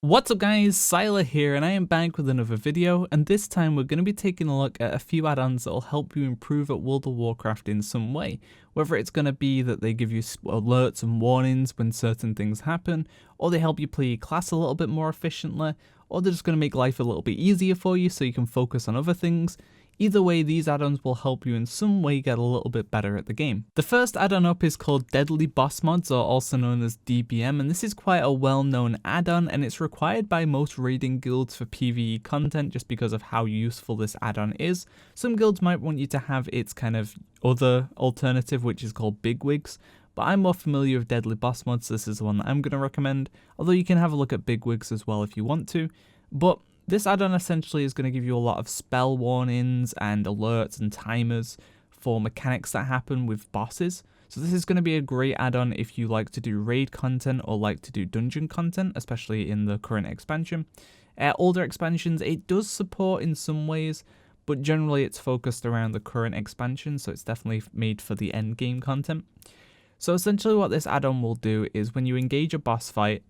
What's up guys, Syiler here and I am back with another video, and this time we're going to be taking a look at a few add-ons that will help you improve at World of Warcraft in some way. Whether it's going to be that they give you alerts and warnings when certain things happen, or they help you play your class a little bit more efficiently, or they're just going to make life a little bit easier for you so you can focus on other things. Either way, these add-ons will help you in some way get a little bit better at the game. The first add-on up is called Deadly Boss Mods, or also known as DBM, and this is quite a well-known add-on, and it's required by most raiding guilds for PvE content just because of how useful this add-on is. Some guilds might want you to have its kind of other alternative, which is called Bigwigs, but I'm more familiar with Deadly Boss Mods, so this is the one that I'm going to recommend, although you can have a look at Bigwigs as well if you want to. But this add-on essentially is going to give you a lot of spell warnings and alerts and timers for mechanics that happen with bosses. So this is going to be a great add-on if you like to do raid content or like to do dungeon content, especially in the current expansion. Older expansions, it does support in some ways, but generally it's focused around the current expansion, so it's definitely made for the end game content. So essentially what this add-on will do is when you engage a boss fight,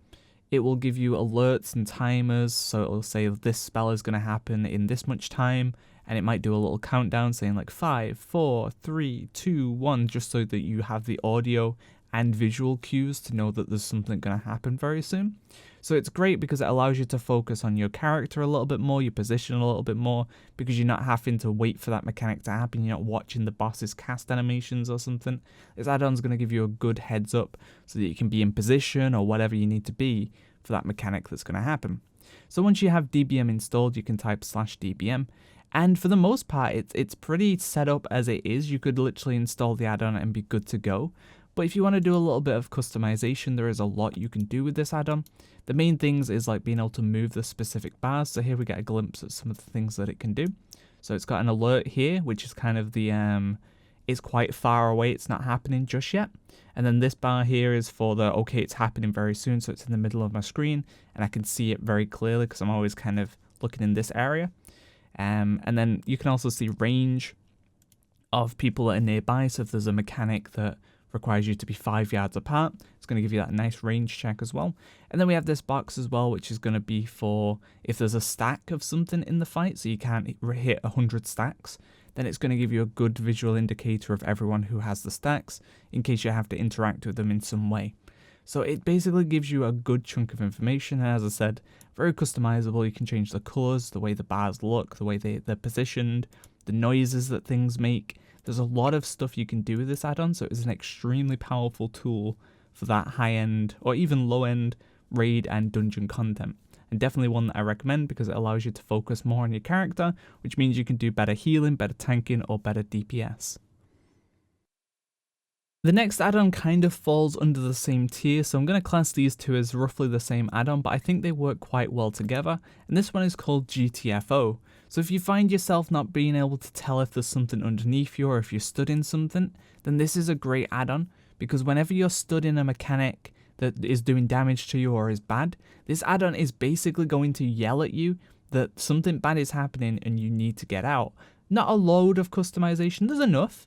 it will give you alerts and timers, so it will say this spell is going to happen in this much time, and it might do a little countdown saying like 5, 4, 3, 2, 1, just so that you have the audio and visual cues to know that there's something going to happen very soon. So it's great because it allows you to focus on your character a little bit more, your position a little bit more, because you're not having to wait for that mechanic to happen, you're not watching the boss's cast animations or something. This add-on's going to give you a good heads up so that you can be in position or whatever you need to be for that mechanic that's going to happen. So once you have DBM installed, you can type /DBM, and for the most part it's pretty set up as it is. You could literally install the add-on and be good to go. But if you want to do a little bit of customization, there is a lot you can do with this add-on. The main things is like being able to move the specific bars. So here we get a glimpse at some of the things that it can do. So it's got an alert here, which is kind of the, it's quite far away, it's not happening just yet. And then this bar here is for the, okay, it's happening very soon, so it's in the middle of my screen, and I can see it very clearly because I'm always kind of looking in this area. And then you can also see range of people that are nearby, so if there's a mechanic that requires you to be 5 yards apart, it's going to give you that nice range check as well. And then we have this box as well, which is going to be for if there's a stack of something in the fight, so you can't hit 100 stacks, then it's going to give you a good visual indicator of everyone who has the stacks in case you have to interact with them in some way. So it basically gives you a good chunk of information, and as I said, very customizable. You can change the colors, the way the bars look, the way they're positioned, the noises that things make. There's a lot of stuff you can do with this add-on, so it's an extremely powerful tool for that high-end or even low-end raid and dungeon content. And definitely one that I recommend because it allows you to focus more on your character, which means you can do better healing, better tanking, or better DPS. The next add-on kind of falls under the same tier, so I'm going to class these two as roughly the same add-on, but I think they work quite well together, and this one is called GTFO. So if you find yourself not being able to tell if there's something underneath you or if you're stood in something, then this is a great add-on, because whenever you're stood in a mechanic that is doing damage to you or is bad, this add-on is basically going to yell at you that something bad is happening and you need to get out. Not a load of customization, there's enough.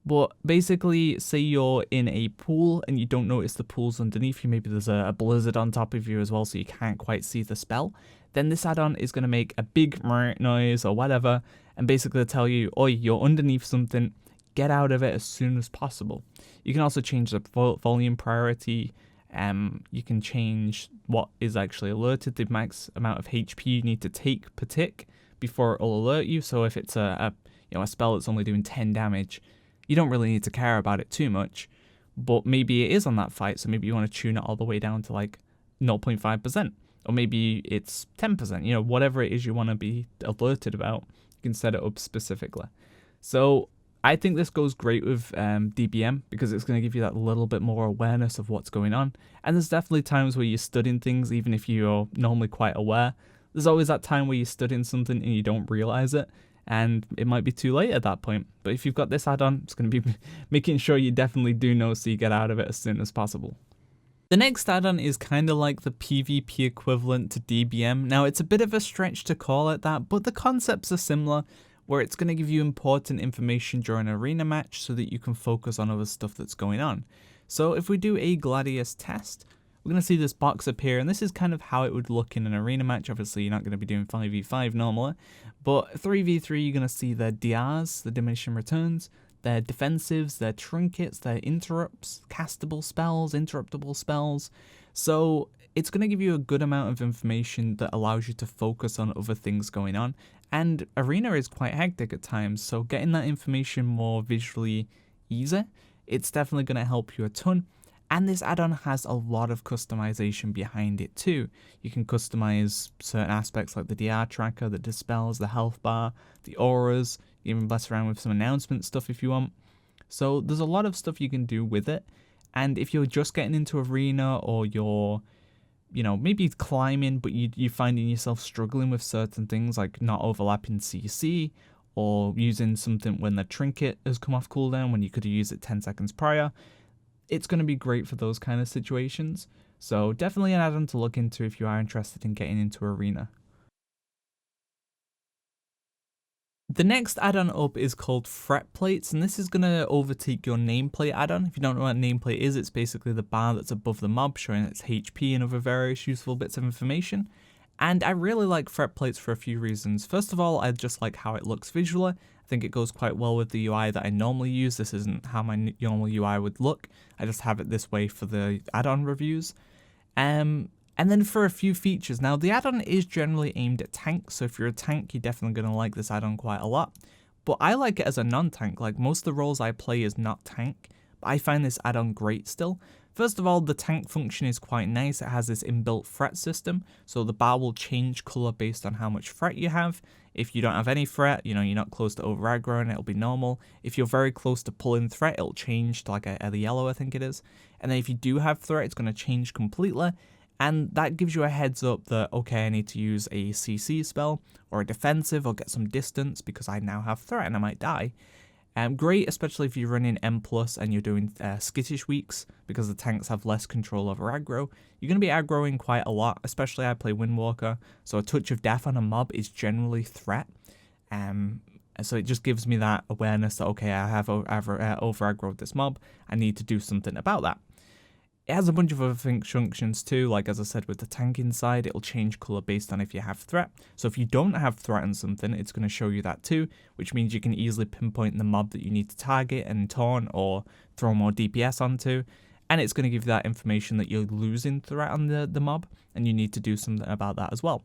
But basically, say you're in a pool and you don't notice the pool's underneath you, maybe there's a blizzard on top of you as well, so you can't quite see the spell, then this add-on is going to make a big noise or whatever, and basically tell you, oi, you're underneath something, get out of it as soon as possible. You can also change the volume priority, you can change what is actually alerted, the max amount of HP you need to take per tick before it will alert you. So if it's a spell that's only doing 10 damage, you don't really need to care about it too much, but maybe it is on that fight, so maybe you want to tune it all the way down to like 0.5%, or maybe it's 10%, whatever it is you want to be alerted about, you can set it up specifically. So I think this goes great with DBM because it's going to give you that little bit more awareness of what's going on, and there's definitely times where you're studying things even if you're normally quite aware. There's always that time where you're studying something and you don't realize it, and it might be too late at that point. But if you've got this add-on, it's going to be making sure you definitely do know so you get out of it as soon as possible. The next add-on is kind of like the PvP equivalent to DBM. Now, it's a bit of a stretch to call it that, but the concepts are similar, where it's going to give you important information during an arena match so that you can focus on other stuff that's going on. So if we do a Gladius test, we're going to see this box appear, and this is kind of how it would look in an arena match. Obviously, you're not going to be doing 5v5 normally, but 3v3, you're going to see their DRs, the diminishing returns, their defensives, their trinkets, their interrupts, castable spells, interruptible spells. So it's going to give you a good amount of information that allows you to focus on other things going on. And arena is quite hectic at times, so getting that information more visually easy, it's definitely going to help you a ton. And this add-on has a lot of customization behind it too. You can customize certain aspects like the DR tracker, the dispels, the health bar, the auras, even mess around with some announcement stuff if you want. So there's a lot of stuff you can do with it. And if you're just getting into arena, or you're, maybe climbing, but you're finding yourself struggling with certain things like not overlapping CC, or using something when the trinket has come off cooldown when you could have used it 10 seconds prior, it's going to be great for those kind of situations. So definitely an add-on to look into if you are interested in getting into arena. The next add-on up is called Threatplates, and this is going to overtake your nameplate add-on. If you don't know what nameplate is, it's basically the bar that's above the mob showing its HP and other various useful bits of information. And I really like Threatplates for a few reasons. First of all, I just like how it looks visually. I think it goes quite well with the UI that I normally use. This isn't how my normal UI would look. I just have it this way for the add-on reviews. And then for a few features. Now, the add-on is generally aimed at tanks, so if you're a tank, you're definitely going to like this add-on quite a lot. But I like it as a non-tank. Like, most of the roles I play is not tank, but I find this add-on great still. First of all, the tank function is quite nice. It has this inbuilt threat system, so the bar will change color based on how much threat you have. If you don't have any threat, you're not close to over aggro, and it'll be normal. If you're very close to pulling threat, it'll change to like a yellow, I think it is. And then if you do have threat, it's going to change completely. And that gives you a heads up that, okay, I need to use a CC spell or a defensive or get some distance because I now have threat and I might die. Great, especially if you're running M+, and you're doing skittish weeks, because the tanks have less control over aggro. You're going to be aggroing quite a lot, especially I play Windwalker, so a touch of death on a mob is generally threat. So it just gives me that awareness that, okay, I have over aggroed this mob, I need to do something about that. It has a bunch of other functions too, like as I said with the tanking side, it'll change colour based on if you have threat. So if you don't have threat on something, it's going to show you that too, which means you can easily pinpoint the mob that you need to target and taunt or throw more DPS onto. And it's going to give you that information that you're losing threat on the mob, and you need to do something about that as well.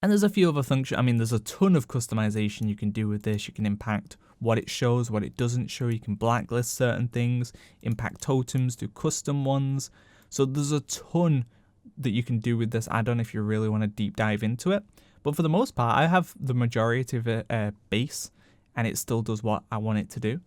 And there's a few other functions. I mean, there's a ton of customization you can do with this. You can impact what it shows, what it doesn't show. You can blacklist certain things, impact totems, do custom ones. So there's a ton that you can do with this add-on if you really want to deep dive into it. But for the most part, I have the majority of it base, and it still does what I want it to do.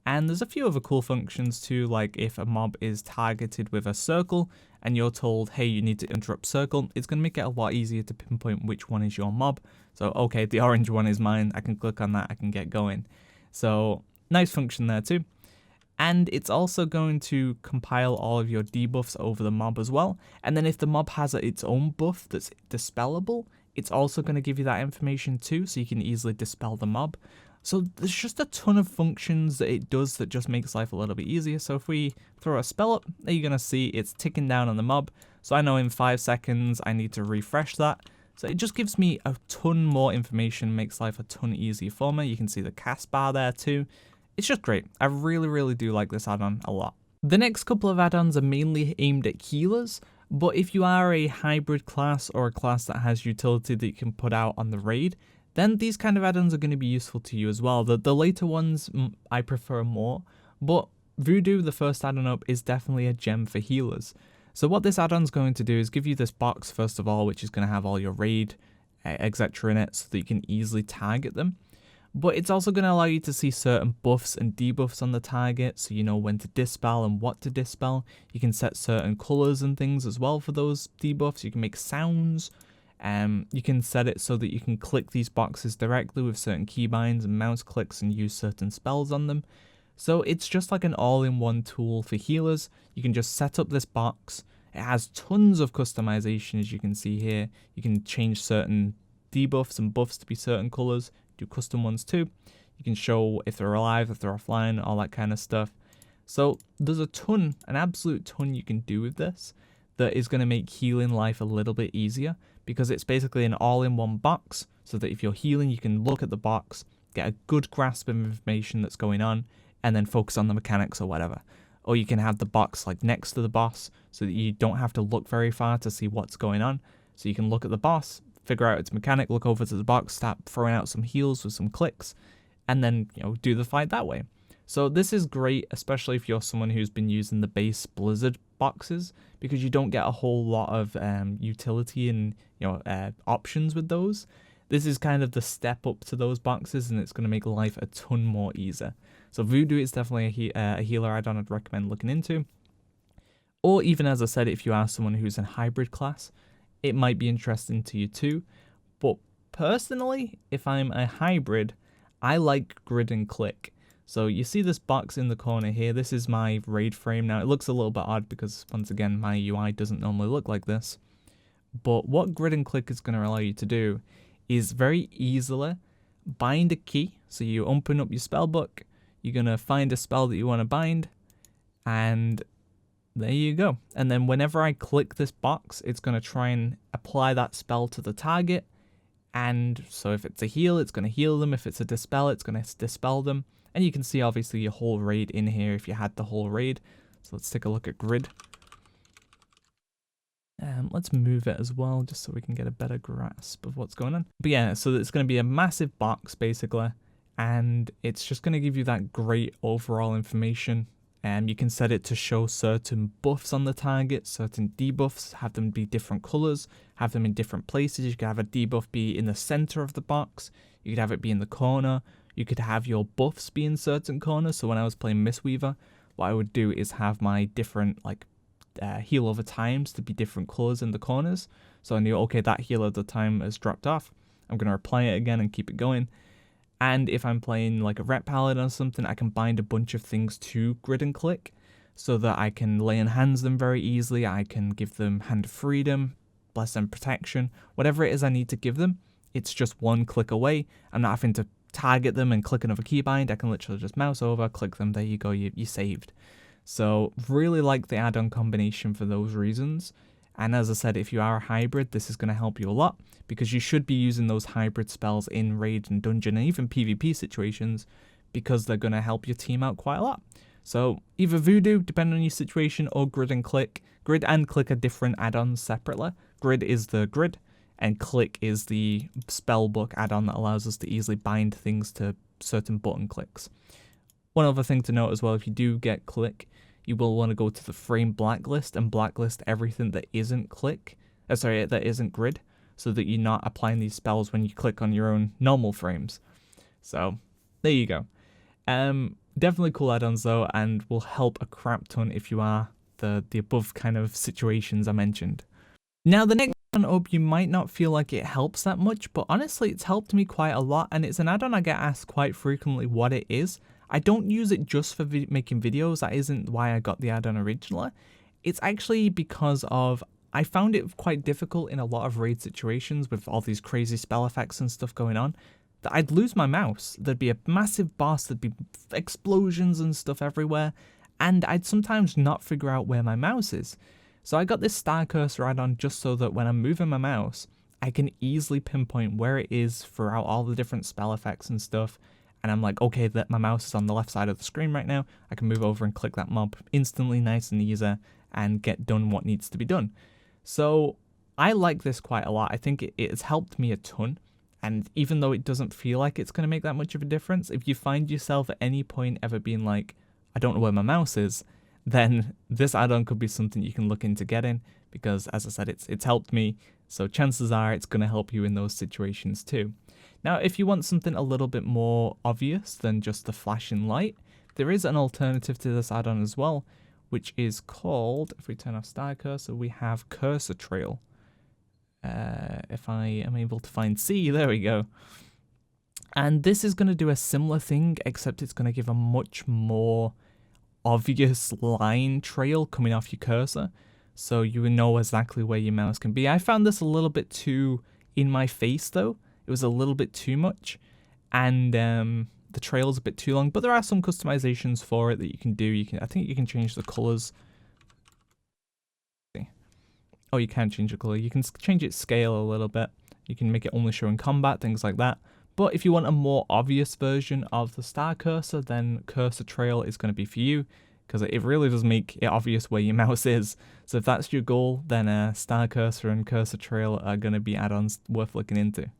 And there's a few other cool functions too, like if a mob is targeted with a circle and you're told, hey, you need to interrupt circle, it's going to make it a lot easier to pinpoint which one is your mob. So, okay, the orange one is mine. I can click on that. I can get going. So, nice function there too. And it's also going to compile all of your debuffs over the mob as well. And then if the mob has its own buff that's dispellable, it's also going to give you that information too, so you can easily dispel the mob. So there's just a ton of functions that it does that just makes life a little bit easier. So if we throw a spell up, you're going to see it's ticking down on the mob. So I know in 5 seconds I need to refresh that. So it just gives me a ton more information, makes life a ton easier for me. You can see the cast bar there too. It's just great. I really, really do like this add-on a lot. The next couple of add-ons are mainly aimed at healers, but if you are a hybrid class or a class that has utility that you can put out on the raid, then these kind of add-ons are going to be useful to you as well. The later ones I prefer more, but Vuhdo, the first add-on up, is definitely a gem for healers. So what this add-on is going to do is give you this box first of all, which is going to have all your raid, etc. in it, so that you can easily target them. But it's also going to allow you to see certain buffs and debuffs on the target, so you know when to dispel and what to dispel. You can set certain colours and things as well for those debuffs. You can make sounds. You can set it so that you can click these boxes directly with certain keybinds and mouse clicks and use certain spells on them. So it's just like an all-in-one tool for healers. You can just set up this box. It has tons of customization, as you can see here. You can change certain debuffs and buffs to be certain colours, do custom ones too. You can show if they're alive, if they're offline, all that kind of stuff. So there's a ton, an absolute ton you can do with this that is going to make healing life a little bit easier, because it's basically an all-in-one box, so that if you're healing, you can look at the box, get a good grasp of information that's going on, and then focus on the mechanics or whatever. Or you can have the box like next to the boss, so that you don't have to look very far to see what's going on. So you can look at the boss, figure out its mechanic, look over to the box, start throwing out some heals with some clicks, and then, you know, do the fight that way. So this is great, especially if you're someone who's been using the base Blizzard boxes, because you don't get a whole lot of utility and, you know, options with those. This is kind of the step up to those boxes, and it's going to make life a ton more easier. So Vuhdo is definitely a healer add-on I'd recommend looking into. Or even, as I said, if you are someone who's in hybrid class, it might be interesting to you too. But personally, if I'm a hybrid, I like grid and click. So you see this box in the corner here. This is my raid frame. Now it looks a little bit odd because, once again, my UI doesn't normally look like this. But what grid and click is going to allow you to do is very easily bind a key. So you open up your spell book, you're going to find a spell that you want to bind, and there you go. And then whenever I click this box, it's going to try and apply that spell to the target. And so if it's a heal, it's going to heal them. If it's a dispel, it's going to dispel them. And you can see obviously your whole raid in here if you had the whole raid. So let's take a look at grid. Let's move it as well, just so we can get a better grasp of what's going on. But yeah, so it's going to be a massive box basically, and it's just going to give you that great overall information. You can set it to show certain buffs on the target, certain debuffs, have them be different colors, have them in different places. You could have a debuff be in the center of the box, you could have it be in the corner, you could have your buffs be in certain corners. So when I was playing Mistweaver, what I would do is have my different like heal over times to be different colors in the corners. So I knew, okay, that heal at the time has dropped off. I'm going to apply it again and keep it going. And if I'm playing like a Ret Paladin or something, I can bind a bunch of things to grid and click so that I can lay in hands them very easily. I can give them Hand of Freedom, Bless and Protection, whatever it is I need to give them. It's just one click away. I'm not having to target them and click another keybind. I can literally just mouse over, click them, there you go, you saved. So really like the add-on combination for those reasons. And as I said, if you are a hybrid, this is going to help you a lot, because you should be using those hybrid spells in raid and dungeon and even PvP situations, because they're going to help your team out quite a lot. So either Vuhdo, depending on your situation, or grid and click. Grid and click are different add-ons separately. Grid is the grid, and click is the spellbook add-on that allows us to easily bind things to certain button clicks. One other thing to note as well, if you do get click, you will want to go to the frame blacklist and blacklist everything that isn't click, that isn't grid, so that you're not applying these spells when you click on your own normal frames. So there you go. Definitely cool add-ons though, and will help a crap ton if you are the above kind of situations I mentioned. Now the next one up, you might not feel like it helps that much, but honestly it's helped me quite a lot, and it's an add-on I get asked quite frequently what it is. I don't use it just for making videos. That isn't why I got the add-on originally. It's actually because of, I found it quite difficult in a lot of raid situations with all these crazy spell effects and stuff going on, that I'd lose my mouse. There'd be a massive boss, there'd be explosions and stuff everywhere, and I'd sometimes not figure out where my mouse is. So I got this star cursor add-on just so that when I'm moving my mouse, I can easily pinpoint where it is throughout all the different spell effects and stuff. And I'm like, okay, that my mouse is on the left side of the screen right now. I can move over and click that mob instantly, nice and easy, and get done what needs to be done. So I like this quite a lot. I think it has helped me a ton. And even though it doesn't feel like it's going to make that much of a difference, if you find yourself at any point ever being like, I don't know where my mouse is, then this add-on could be something you can look into getting, because as I said, it's helped me. So chances are it's going to help you in those situations too. Now, if you want something a little bit more obvious than just the flashing light, there is an alternative to this add-on as well, which is called, if we turn off Star Cursor, we have Cursortrail. If I am able to find C, there we go. And this is going to do a similar thing, except it's going to give a much more obvious line trail coming off your cursor, so you know exactly where your mouse can be. I found this a little bit too in my face though. It was a little bit too much, and the trail's a bit too long, but there are some customizations for it that you can do. I think you can change the colors. Oh, you can change the color. You can change its scale a little bit. You can make it only show in combat, things like that. But if you want a more obvious version of the star cursor, then Cursortrail is going to be for you, because it really does make it obvious where your mouse is. So if that's your goal, then star cursor and Cursortrail are going to be add-ons worth looking into.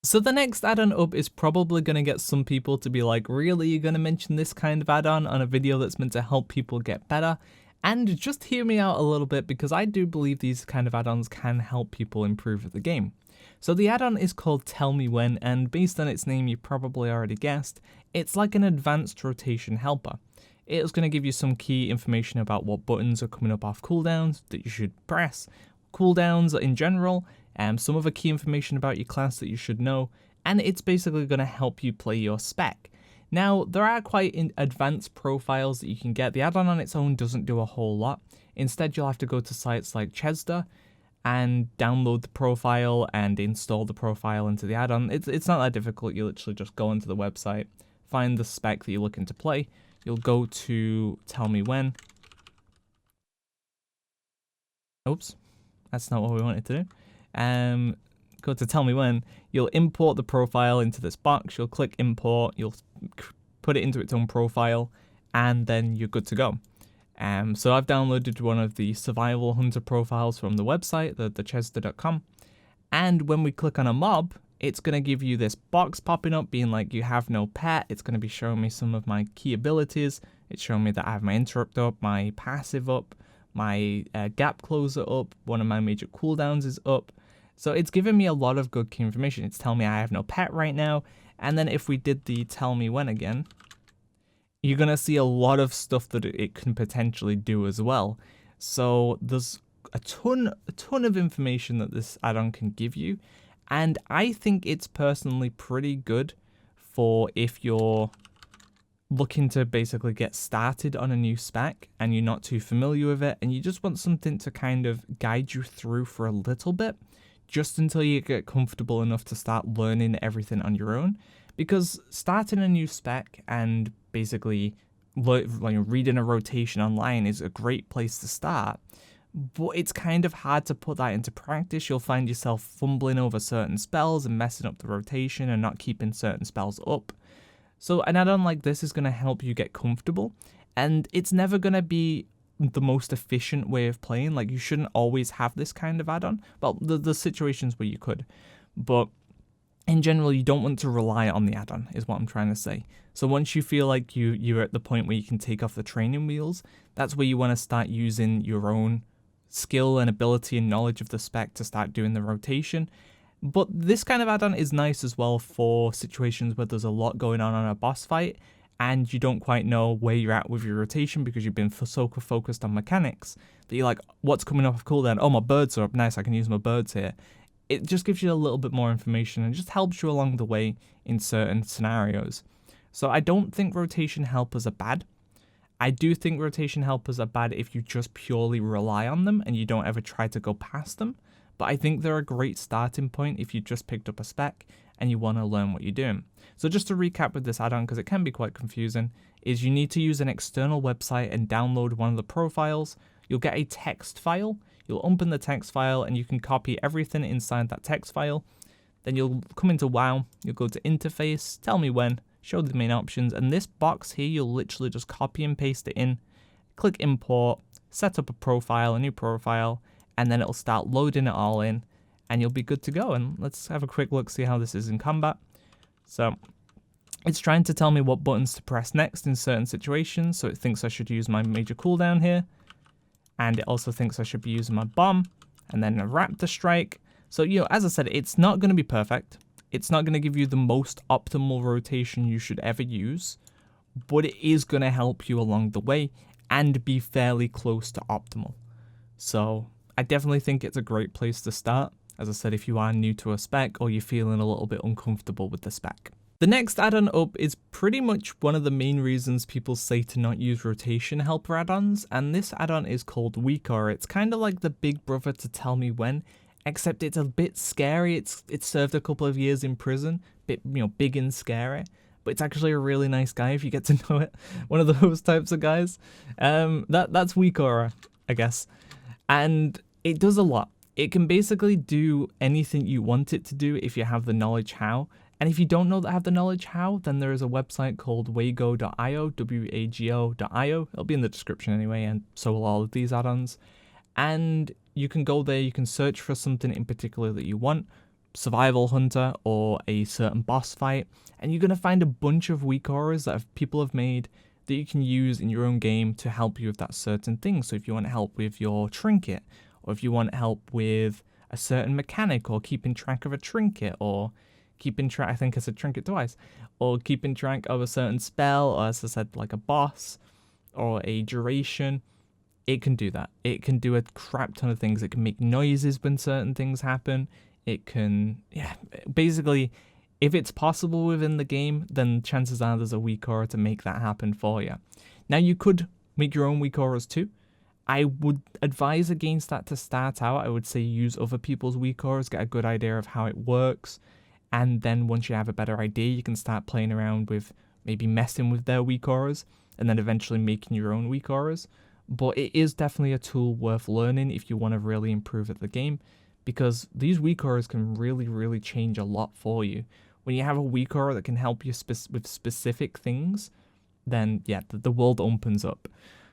So the next add-on up is probably going to get some people to be like, really, you're going to mention this kind of add-on on a video that's meant to help people get better? And just hear me out a little bit, because I do believe these kind of add-ons can help people improve the game. So the add-on is called Tellmewhen, and based on its name you probably already guessed, it's like an advanced rotation helper. It's going to give you some key information about what buttons are coming up off cooldowns that you should press, cooldowns in general, and some other key information about your class that you should know, and it's basically going to help you play your spec. Now, there are quite advanced profiles that you can get. The add-on on its own doesn't do a whole lot. Instead, you'll have to go to sites like Chesda and download the profile and install the profile into the add-on. It's not that difficult. You literally just go onto the website, find the spec that you're looking to play. You'll go to Tellmewhen. Oops, that's not what we wanted to do. Go to Tellmewhen. You'll import the profile into this box. You'll click import. You'll put it into its own profile, and then you're good to go. So I've downloaded one of the survival hunter profiles from the website, the chesda.com, and when we click on a mob, it's going to give you this box popping up being like, you have no pet. It's going to be showing me some of my key abilities. It's showing me that I have my interrupt up, my passive up, my gap closer up, one of my major cooldowns is up. So it's giving me a lot of good key information. It's telling me I have no pet right now. And then if we did the Tellmewhen again, you're going to see a lot of stuff that it can potentially do as well. So there's a ton of information that this add-on can give you. And I think it's personally pretty good for if you're looking to basically get started on a new spec and you're not too familiar with it and you just want something to kind of guide you through for a little bit, just until you get comfortable enough to start learning everything on your own. Because starting a new spec and basically reading a rotation online is a great place to start, but it's kind of hard to put that into practice. You'll find yourself fumbling over certain spells and messing up the rotation and not keeping certain spells up. So an add-on like this is going to help you get comfortable, and it's never going to be the most efficient way of playing. Like, you shouldn't always have this kind of add-on. Well, the situations where you could, but in general, you don't want to rely on the add-on, is what I'm trying to say. So once you feel like you're at the point where you can take off the training wheels, that's where you want to start using your own skill and ability and knowledge of the spec to start doing the rotation. But this kind of add-on is nice as well for situations where there's a lot going on a boss fight and you don't quite know where you're at with your rotation because you've been so focused on mechanics that you're like, what's coming off of cooldown? Oh, my birds are up. Nice, I can use my birds here. It just gives you a little bit more information and just helps you along the way in certain scenarios. So I don't think rotation helpers are bad. I do think rotation helpers are bad if you just purely rely on them and you don't ever try to go past them. But I think they're a great starting point if you just picked up a spec and you want to learn what you're doing. So just to recap with this add-on, because it can be quite confusing, is you need to use an external website and download one of the profiles. You'll get a text file. You'll open the text file and you can copy everything inside that text file. Then you'll come into WoW, you'll go to interface, Tellmewhen, show the main options, and this box here, you'll literally just copy and paste it in, click import, set up a profile, a new profile, and then it'll start loading it all in, and you'll be good to go. And let's have a quick look, see how this is in combat. So it's trying to tell me what buttons to press next in certain situations. So it thinks I should use my major cooldown here, and it also thinks I should be using my bomb, and then a raptor strike. So, you know, as I said, it's not going to be perfect. It's not going to give you the most optimal rotation you should ever use, but it is going to help you along the way and be fairly close to optimal. So I definitely think it's a great place to start. As I said, if you are new to a spec or you're feeling a little bit uncomfortable with the spec. The next add-on up is pretty much one of the main reasons people say to not use rotation helper add-ons, and this add-on is called WeakAuras. It's kind of like the big brother to Tellmewhen, except it's a bit scary. It's served a couple of years in prison, bit big and scary, but it's actually a really nice guy if you get to know it. One of those types of guys. That's WeakAuras, I guess. And it does a lot. It can basically do anything you want it to do if you have the knowledge how. And if you don't know that have the knowledge how, then there is a website called wago.io, W-A-G-O.io. It'll be in the description anyway, and so will all of these add-ons. And you can go there, you can search for something in particular that you want, survival hunter or a certain boss fight, and you're going to find a bunch of WeakAuras that people have made that you can use in your own game to help you with that certain thing. So if you want help with your trinket, or if you want help with a certain mechanic, or keeping track of a trinket, or keeping track, I think I said trinket twice, or keeping track of a certain spell, or as I said, like a boss, or a duration, it can do that. It can do a crap ton of things. It can make noises when certain things happen. It can, basically, if it's possible within the game, then chances are there's a WeakAura to make that happen for you. Now, you could make your own WeakAuras too. I would advise against that to start out. I would say use other people's WeakAuras, get a good idea of how it works, and then once you have a better idea, you can start playing around with maybe messing with their WeakAuras, and then eventually making your own WeakAuras. But it is definitely a tool worth learning if you want to really improve at the game, because these WeakAuras can really, really change a lot for you. When you have a WeakAura that can help you with specific things, then yeah, the world opens up.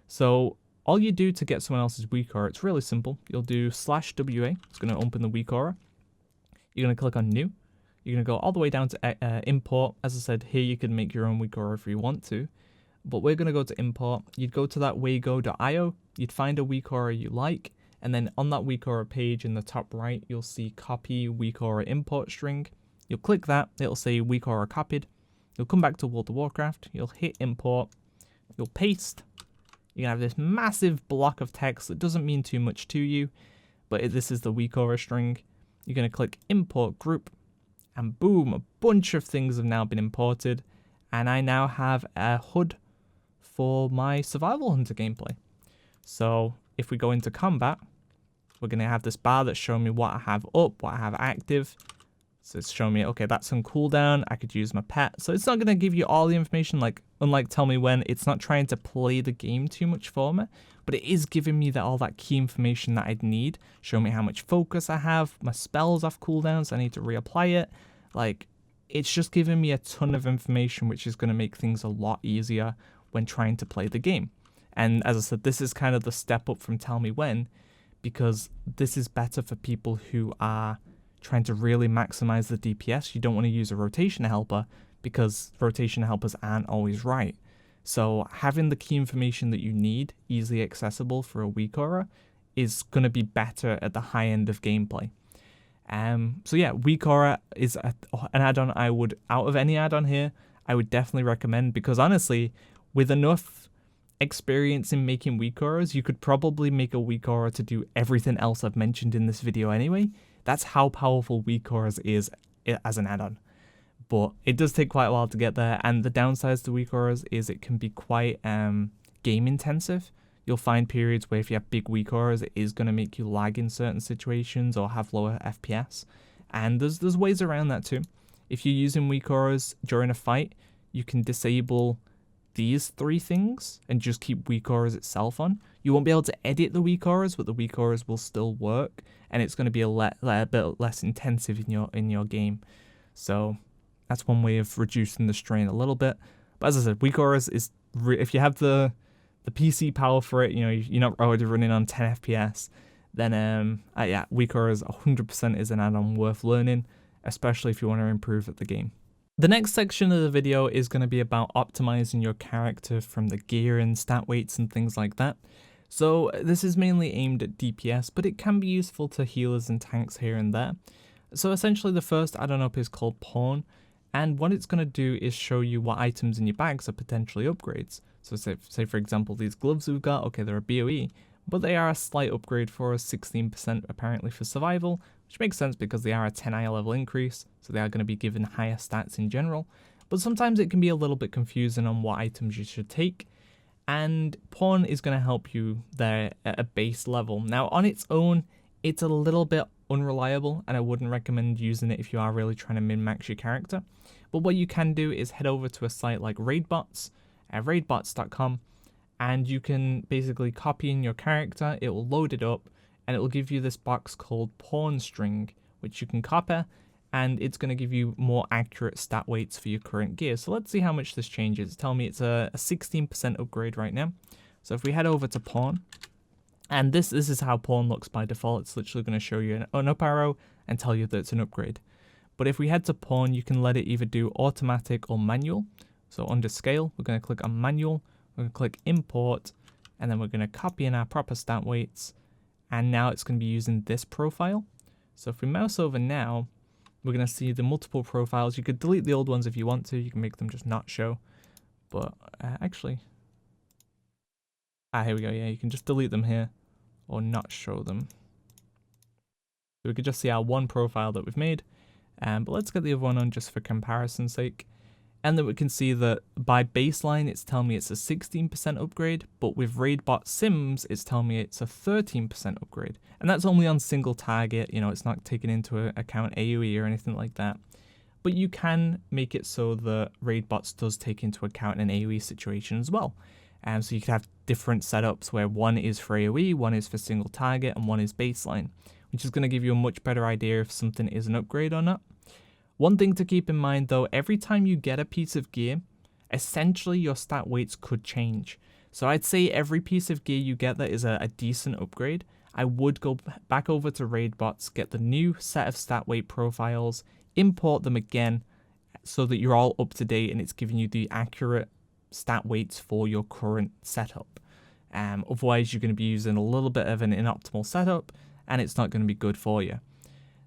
So all you do to get someone else's WeakAura, it's really simple. You'll do /WA, it's going to open the WeakAura. You're going to click on new. You're going to go all the way down to import. As I said, here you can make your own WeakAura if you want to. But we're going to go to import. You'd go to that wago.io. You'd find a WeakAura you like. And then on that WeakAura page in the top right, you'll see copy WeakAura import string. You'll click that. It'll say WeakAura copied. You'll come back to World of Warcraft. You'll hit import. You'll paste. You're going to have this massive block of text that doesn't mean too much to you. But this is the WeakAura string. You're going to click import group. And boom, a bunch of things have now been imported. And I now have a HUD for my survival hunter gameplay. So if we go into combat, we're going to have this bar that's showing me what I have up, what I have active. So it's showing me, okay, that's on cooldown. I could use my pet. So it's not going to give you all the information, like unlike Tellmewhen, it's not trying to play the game too much for me, but it is giving me all that key information that I'd need. Show me how much focus I have, my spells off cooldowns, so I need to reapply it. Like, it's just giving me a ton of information, which is going to make things a lot easier when trying to play the game. And as I said, this is kind of the step up from Tellmewhen, because this is better for people who are trying to really maximize the DPS. You don't want to use a rotation helper because rotation helpers aren't always right. So having the key information that you need easily accessible for a WeakAura is going to be better at the high end of gameplay. So yeah, WeakAura is an add-on I would, out of any add-on here, I would definitely recommend, because honestly, with enough experience in making WeakAuras, you could probably make a WeakAura to do everything else I've mentioned in this video anyway. That's how powerful WeakAuras is as an add-on. But it does take quite a while to get there, and the downsides to WeakAuras is it can be quite game intensive. You'll find periods where if you have big WeakAuras, it is going to make you lag in certain situations or have lower FPS. And there's ways around that too. If you're using WeakAuras during a fight, you can disable these three things and just keep WeakAuras itself on. You won't be able to edit the WeakAuras, but the WeakAuras will still work, and it's going to be a bit less intensive in your game. So that's one way of reducing the strain a little bit. But as I said, WeakAuras is, if you have the PC power for it, you know, you're not already running on 10 FPS, then yeah, WeakAuras 100% is an add-on worth learning, especially if you want to improve at the game. The next section of the video is going to be about optimizing your character from the gear and stat weights and things like that. So this is mainly aimed at DPS, but it can be useful to healers and tanks here and there. So essentially the first add-on up is called Pawn, and what it's going to do is show you what items in your bags are potentially upgrades. So say for example, these gloves we've got, okay, they're a BOE, but they are a slight upgrade for us, 16% apparently for survival, which makes sense because they are a 10 eye level increase, so they are going to be given higher stats in general. But sometimes it can be a little bit confusing on what items you should take, and Pawn is going to help you there at a base level. Now on its own, it's a little bit unreliable, and I wouldn't recommend using it if you are really trying to min-max your character. But what you can do is head over to a site like Raidbots, raidbots.com, and you can basically copy in your character, it will load it up, and it will give you this box called pawn string, which you can copy, and it's going to give you more accurate stat weights for your current gear. So let's see how much this changes. It's telling me it's a 16% upgrade right now. So if we head over to pawn, and this is how pawn looks by default. It's literally going to show you an up arrow and tell you that it's an upgrade. But if we head to pawn, you can let it either do automatic or manual. So under scale, we're going to click on manual, we're going to click import, and then we're going to copy in our proper stat weights. And now it's going to be using this profile. So if we mouse over now, we're going to see the multiple profiles. You could delete the old ones if you want to. You can make them just not show. But actually, here we go. Yeah, you can just delete them here or not show them. So we could just see our one profile that we've made. But let's get the other one on just for comparison's sake. And then we can see that by baseline, it's telling me it's a 16% upgrade, but with Raidbot Sims, it's telling me it's a 13% upgrade. And that's only on single target, you know, it's not taking into account AoE or anything like that. But you can make it so that Raidbots does take into account an AoE situation as well. So you could have different setups where one is for AoE, one is for single target, and one is baseline, which is going to give you a much better idea if something is an upgrade or not. One thing to keep in mind though, every time you get a piece of gear, essentially your stat weights could change. So I'd say every piece of gear you get that is a decent upgrade, I would go back over to Raidbots, get the new set of stat weight profiles, import them again so that you're all up to date and it's giving you the accurate stat weights for your current setup. Otherwise you're going to be using a little bit of an inoptimal setup and it's not going to be good for you.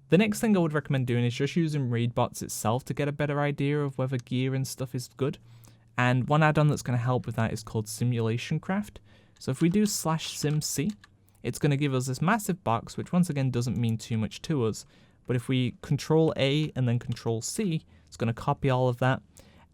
The next thing I would recommend doing is just using Raidbots itself to get a better idea of whether gear and stuff is good. And one add-on that's going to help with that is called Simulation Craft. So if we do /simc, it's going to give us this massive box, which once again doesn't mean too much to us. But if we Control A and then Control C, it's going to copy all of that.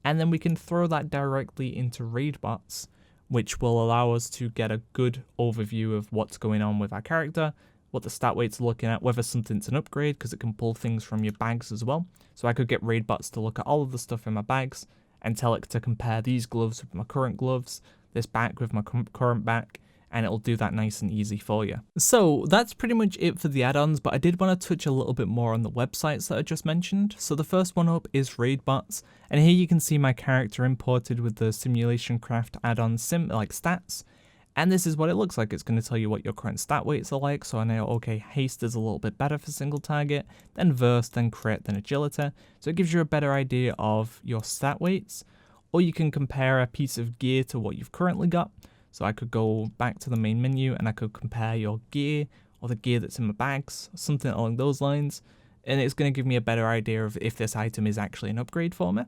And then we can throw that directly into Raidbots, which will allow us to get a good overview of what's going on with our character, what the stat weight's looking at, whether something's an upgrade, because it can pull things from your bags as well. So I could get Raidbots to look at all of the stuff in my bags and tell it to compare these gloves with my current gloves, this back with my current back, and it'll do that nice and easy for you. So that's pretty much it for the add-ons, but I did want to touch a little bit more on the websites that I just mentioned. So the first one up is Raidbots, and here you can see my character imported with the Simulation Craft add-on stats. And this is what it looks like. It's going to tell you what your current stat weights are like. So I know, okay, haste is a little bit better for single target, then verse, then crit, then agility. So it gives you a better idea of your stat weights. Or you can compare a piece of gear to what you've currently got. So I could go back to the main menu and I could compare your gear or the gear that's in my bags, something along those lines. And it's going to give me a better idea of if this item is actually an upgrade for me.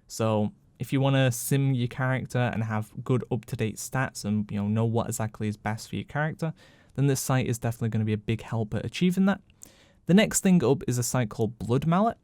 So if you want to sim your character and have good up-to-date stats and know what exactly is best for your character, then this site is definitely going to be a big help at achieving that. The next thing up is a site called Blood Mallet,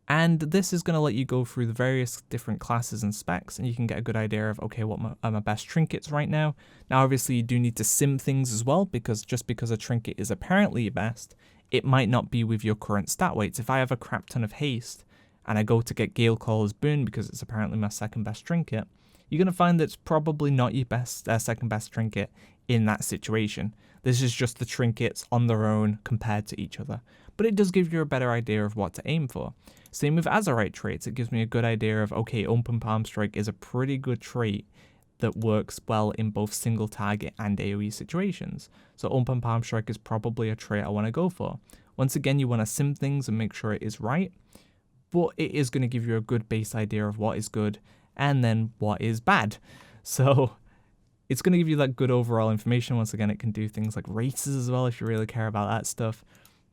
and this is going to let you go through the various different classes and specs, and you can get a good idea of, okay, what are my best trinkets right now. Now obviously you do need to sim things as well, because just because a trinket is apparently your best, it might not be with your current stat weights. If I have a crap ton of haste, and I go to get Galecaller's Boon because it's apparently my second best trinket, you're going to find that it's probably not your second best trinket in that situation. This is just the trinkets on their own compared to each other. But it does give you a better idea of what to aim for. Same with Azerite traits. It gives me a good idea of, okay, Open Palm Strike is a pretty good trait that works well in both single target and AoE situations. So Open Palm Strike is probably a trait I want to go for. Once again, you want to sim things and make sure it is right. But it is going to give you a good base idea of what is good and then what is bad. So it's going to give you that good overall information. Once again, it can do things like races as well if you really care about that stuff.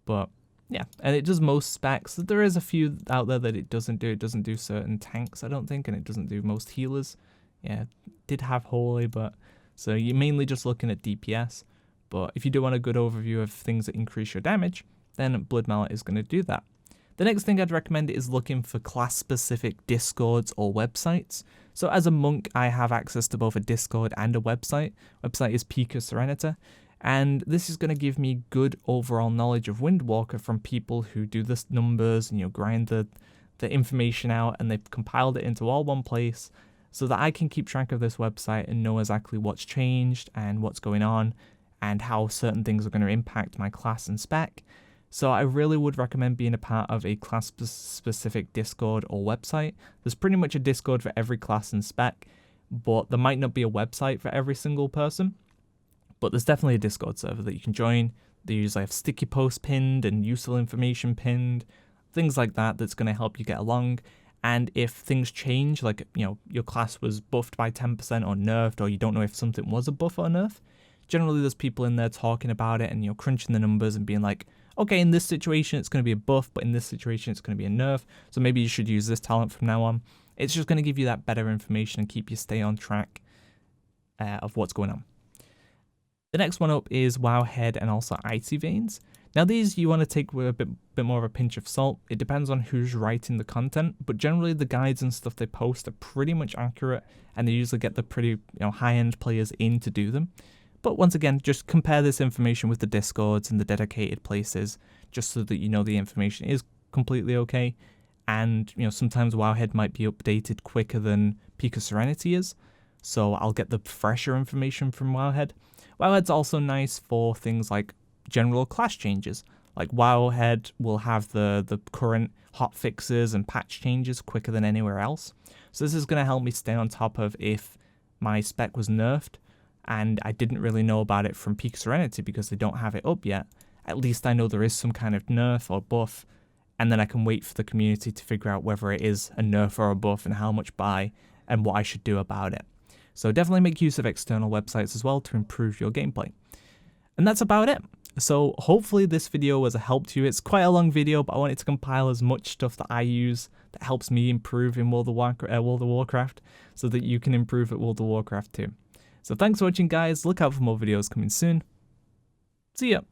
But yeah, and it does most specs. There is a few out there that it doesn't do. It doesn't do certain tanks, I don't think, and it doesn't do most healers. Yeah, it did have Holy, but so you're mainly just looking at DPS. But if you do want a good overview of things that increase your damage, then Blood Mallet is going to do that. The next thing I'd recommend is looking for class-specific Discords or websites. So as a monk, I have access to both a Discord and a website. Website is Pika Serenity. And this is going to give me good overall knowledge of Windwalker from people who do the numbers and, you know, grind the information out, and they've compiled it into all one place so that I can keep track of this website and know exactly what's changed and what's going on and how certain things are going to impact my class and spec. So I really would recommend being a part of a class-specific Discord or website. There's pretty much a Discord for every class and spec, but there might not be a website for every single person. But there's definitely a Discord server that you can join. They usually have sticky posts pinned and useful information pinned, things like that that's going to help you get along. And if things change, like, you know, your class was buffed by 10% or nerfed, or you don't know if something was a buff or nerf, generally there's people in there talking about it and, you know, crunching the numbers and being like, okay, in this situation it's going to be a buff, but in this situation it's going to be a nerf, so maybe you should use this talent from now on. It's just going to give you that better information and keep you stay on track of what's going on. The next one up is Wowhead and also Icy Veins. Now these you want to take with a bit more of a pinch of salt. It depends on who's writing the content, but generally the guides and stuff they post are pretty much accurate, and they usually get the pretty, you know, high-end players in to do them. But once again, just compare this information with the Discords and the dedicated places, just so that you know the information is completely okay. And, you know, sometimes Wowhead might be updated quicker than Peak of Serenity is, so I'll get the fresher information from Wowhead. Wowhead's also nice for things like general class changes. Like Wowhead will have the current hot fixes and patch changes quicker than anywhere else. So this is going to help me stay on top of if my spec was nerfed and I didn't really know about it from Peak Serenity because they don't have it up yet. At least I know there is some kind of nerf or buff, and then I can wait for the community to figure out whether it is a nerf or a buff and how much by and what I should do about it. So definitely make use of external websites as well to improve your gameplay. And that's about it. So hopefully this video was a help to you. It's quite a long video, but I wanted to compile as much stuff that I use that helps me improve in World of Warcraft so that you can improve at World of Warcraft too. So thanks for watching, guys. Look out for more videos coming soon. See ya.